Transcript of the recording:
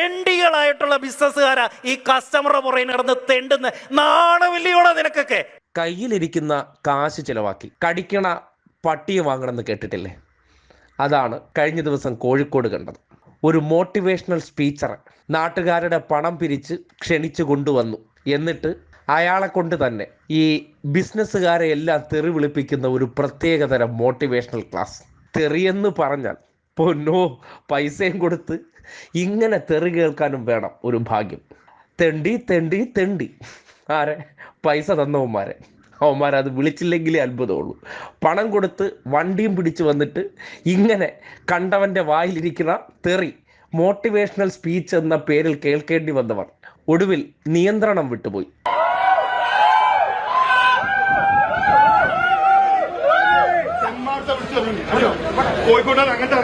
തെണ്ടികളായിട്ടുള്ള ബിസിനസ്സുകാരാ ഈ കസ്റ്റമറുടെ പുറകെ നടന്ന് തെണ്ടുന്ന നാണമില്ലയോടെ നിനക്കൊക്കെ. കയ്യിലിരിക്കുന്ന കാശ് ചിലവാക്കി കടിക്കണ പട്ടിയെ വാങ്ങണമെന്ന് കേട്ടിട്ടില്ലേ? അതാണ് കഴിഞ്ഞ ദിവസം കോഴിക്കോട് കണ്ടത്. ഒരു മോട്ടിവേഷണൽ സ്പീച്ചറെ നാട്ടുകാരുടെ പണം പിരിച്ച് ക്ഷണിച്ചു കൊണ്ടുവന്നു. എന്നിട്ട് അയാളെ കൊണ്ട് തന്നെ ഈ ബിസിനസ്സുകാരെ എല്ലാം തെറി വിളിപ്പിക്കുന്ന ഒരു പ്രത്യേകതരം മോട്ടിവേഷണൽ ക്ലാസ്. തെറിയെന്ന് പറഞ്ഞാൽ പൊന്നോ, പൈസയും കൊടുത്ത് ഇങ്ങനെ തെറി കേൾക്കാനും വേണം ഒരു ഭാഗ്യം. തെണ്ടി തെണ്ടി തെണ്ടി ആരെ? പൈസ തന്നവന്മാരെ. അവന്മാരത് വിളിച്ചില്ലെങ്കിലേ അത്ഭുതമുള്ളൂ. പണം കൊടുത്ത് വണ്ടിയും പിടിച്ചു വന്നിട്ട് ഇങ്ങനെ കണ്ടവൻ്റെ വായിലിരിക്കുന്ന തെറി മോട്ടിവേഷണൽ സ്പീച്ച് എന്ന പേരിൽ കേൾക്കേണ്ടി വന്നവർ ഒടുവിൽ നിയന്ത്രണം വിട്ടുപോയി. കോഴിക്കോട്ടാണ് അങ്ങനത്തെ